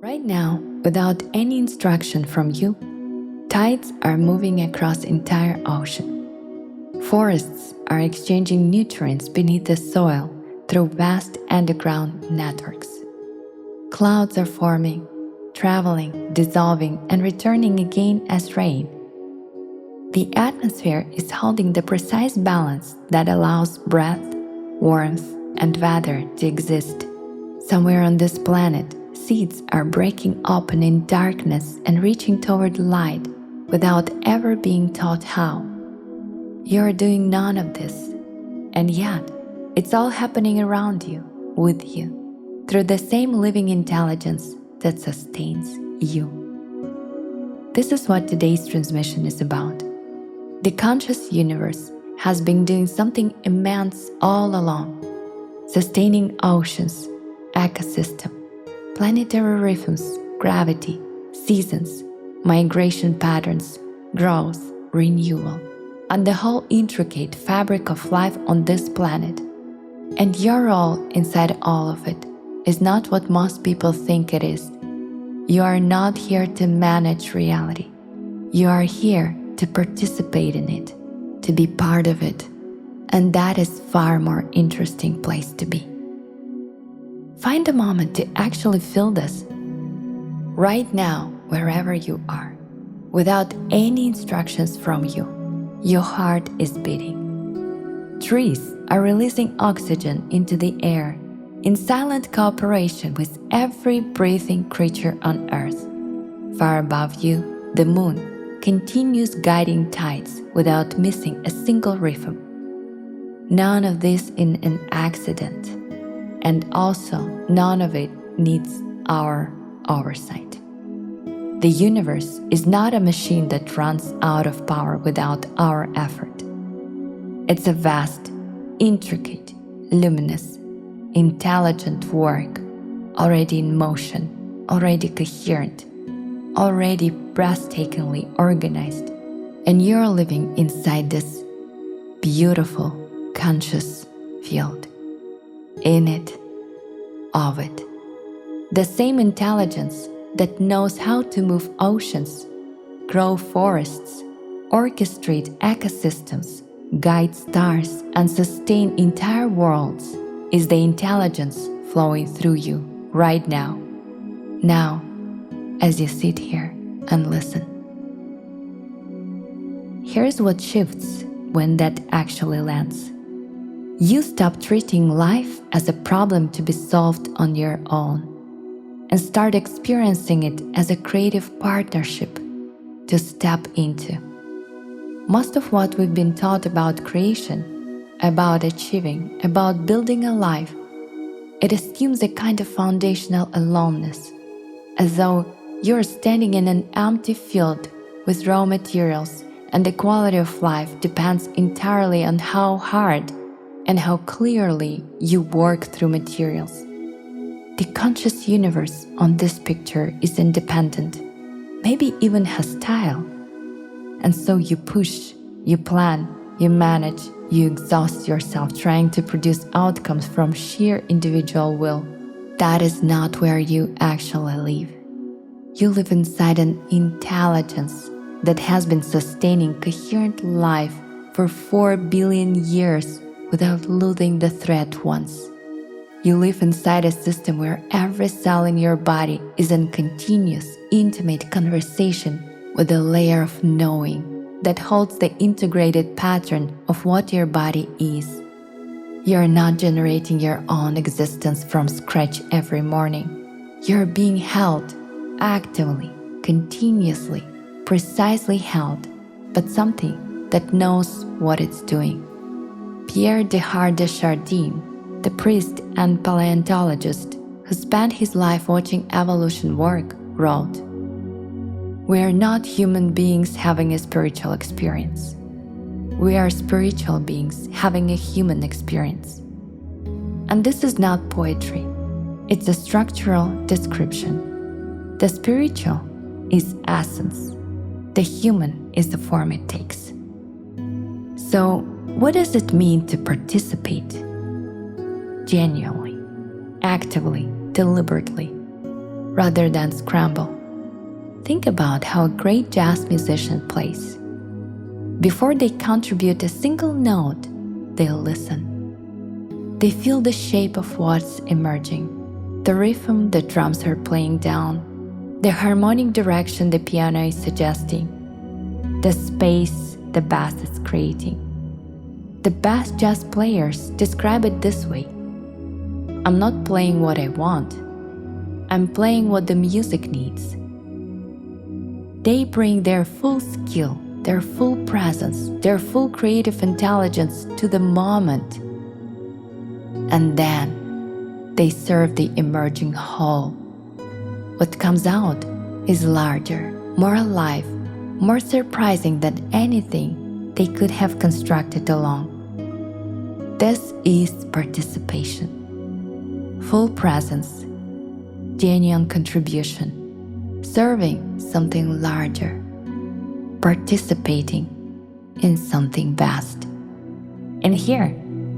Right now, without any instruction from you, tides are moving across entire ocean. Forests are exchanging nutrients beneath the soil through vast underground networks. Clouds are forming, traveling, dissolving, and returning again as rain. The atmosphere is holding the precise balance that allows breath, warmth, and weather to exist. Somewhere on this planet, seeds are breaking open in darkness and reaching toward light without ever being taught how. You're doing none of this, and yet it's all happening around you, with you, through the same living intelligence that sustains you. This is what today's transmission is about. The conscious universe has been doing something immense all along, sustaining oceans, ecosystem, planetary rhythms, gravity, seasons, migration patterns, growth, renewal, and the whole intricate fabric of life on this planet. And your role inside all of it is not what most people think it is. You are not here to manage reality. You are here to participate in it, to be part of it. And that is far more interesting place to be. Find a moment to actually feel this. Right now, wherever you are, without any instructions from you, your heart is beating. Trees are releasing oxygen into the air in silent cooperation with every breathing creature on Earth. Far above you, the moon continues guiding tides without missing a single rhythm. None of this in an accident, and also none of it needs our oversight. The universe is not a machine that runs out of power without our effort. It's a vast, intricate, luminous, intelligent work, already in motion, already coherent, already breathtakingly organized, and you're living inside this beautiful, conscious field. In it, of it. The same intelligence that knows how to move oceans, grow forests, orchestrate ecosystems, guide stars, and sustain entire worlds is the intelligence flowing through you right now. Now, as you sit here and listen. Here's what shifts when that actually lands. You stop treating life as a problem to be solved on your own and start experiencing it as a creative partnership to step into. Most of what we've been taught about creation, about achieving, about building a life, it assumes a kind of foundational aloneness, as though you're standing in an empty field with raw materials and the quality of life depends entirely on how hard and how clearly you work through materials. The conscious universe on this picture is independent, maybe even hostile. And so you push, you plan, you manage, you exhaust yourself trying to produce outcomes from sheer individual will. That is not where you actually live. You live inside an intelligence that has been sustaining coherent life for 4 billion years without losing the thread once. You live inside a system where every cell in your body is in continuous, intimate conversation with a layer of knowing that holds the integrated pattern of what your body is. You're not generating your own existence from scratch every morning. You're being held, actively, continuously, precisely held, but something that knows what it's doing. Pierre de Chardin, the priest and paleontologist who spent his life watching evolution work, wrote, "We are not human beings having a spiritual experience. We are spiritual beings having a human experience." And this is not poetry. It's a structural description. The spiritual is essence. The human is the form it takes. So, what does it mean to participate? Genuinely, actively, deliberately. rather than scramble. Think about how a great jazz musician plays. Before they contribute a single note, they'll listen. They feel the shape of what's emerging, the rhythm the drums are playing down, the harmonic direction the piano is suggesting, the space the bass is creating. The best jazz players describe it this way: I'm not playing what I want, I'm playing what the music needs. They bring their full skill, their full presence, their full creative intelligence to the moment. And then they serve the emerging whole. What comes out is larger, more alive, more surprising than anything they could have constructed alone. This is participation, full presence, genuine contribution, serving something larger, participating in something vast. And here,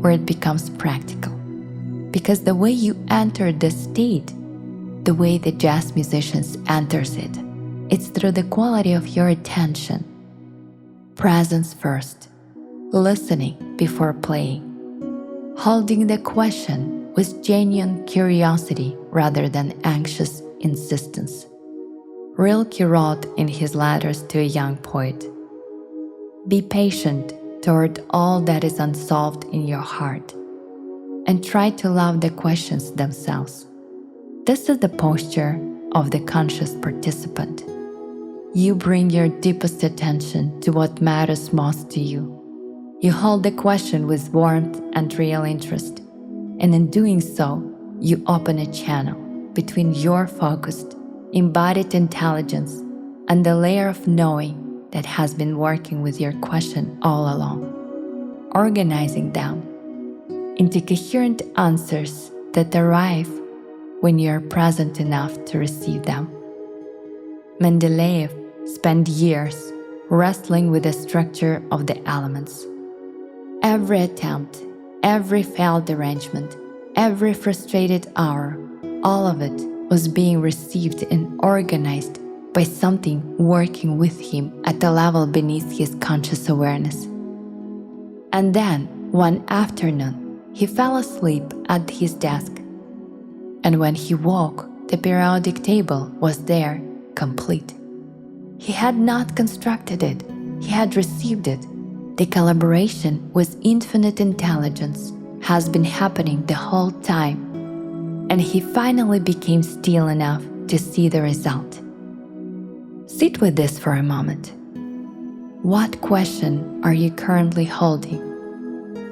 where it becomes practical, because the way you enter this state, the way the jazz musicians enters it, it's through the quality of your attention. Presence first, listening before playing, holding the question with genuine curiosity rather than anxious insistence. Rilke wrote in his letters to a young poet, "Be patient toward all that is unsolved in your heart, and try to love the questions themselves." This is the posture of the conscious participant. You bring your deepest attention to what matters most to you. You hold the question with warmth and real interest, and in doing so, you open a channel between your focused, embodied intelligence and the layer of knowing that has been working with your question all along, organizing them into coherent answers that arrive when you are present enough to receive them. Mendeleev spent years wrestling with the structure of the elements. Every attempt, every failed arrangement, every frustrated hour, all of it was being received and organized by something working with him at a level beneath his conscious awareness. And then, one afternoon, he fell asleep at his desk. And when he woke, the periodic table was there, complete. He had not constructed it, he had received it. The collaboration with infinite intelligence has been happening the whole time, and he finally became still enough to see the result. Sit with this for a moment. What question are you currently holding?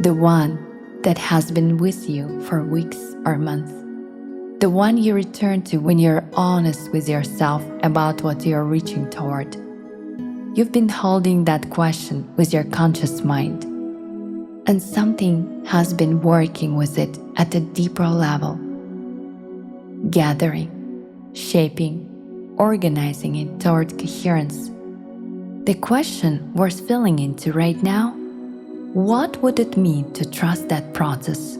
The one that has been with you for weeks or months. The one you return to when you're honest with yourself about what you're reaching toward. You've been holding that question with your conscious mind, and something has been working with it at a deeper level, gathering, shaping, organizing it toward coherence. The question worth filling into right now: what would it mean to trust that process?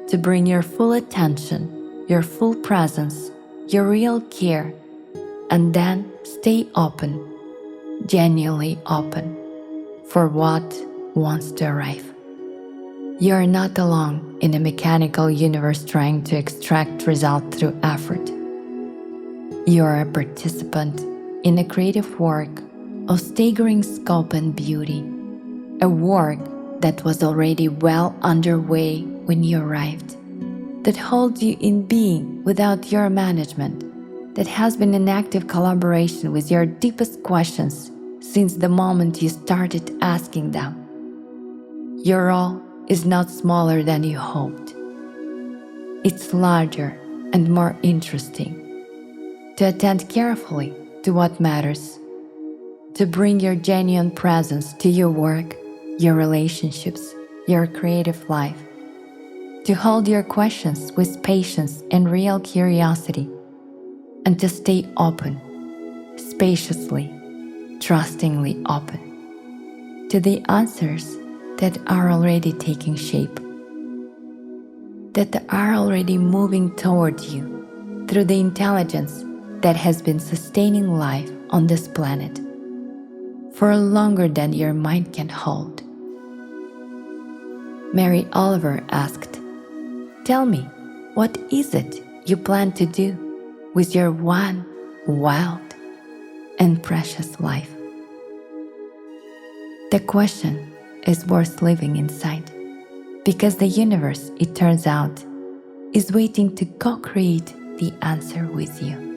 To bring your full attention, your full presence, your real care, and then stay open, genuinely open, for what wants to arrive. You are not alone in a mechanical universe trying to extract result through effort. You are a participant in a creative work of staggering scope and beauty, a work that was already well underway when you arrived, that holds you in being without your management, that has been in active collaboration with your deepest questions since the moment you started asking them. Your role is not smaller than you hoped. It's larger and more interesting. To attend carefully to what matters, to bring your genuine presence to your work, your relationships, your creative life, to hold your questions with patience and real curiosity, and to stay open, spaciously, trustingly open, to the answers that are already taking shape, that are already moving toward you, through the intelligence that has been sustaining life on this planet for longer than your mind can hold. Mary Oliver asked, "Tell me, what is it you plan to do with your one wild and precious life?" The question is worth living inside, because the universe, it turns out, is waiting to co-create the answer with you.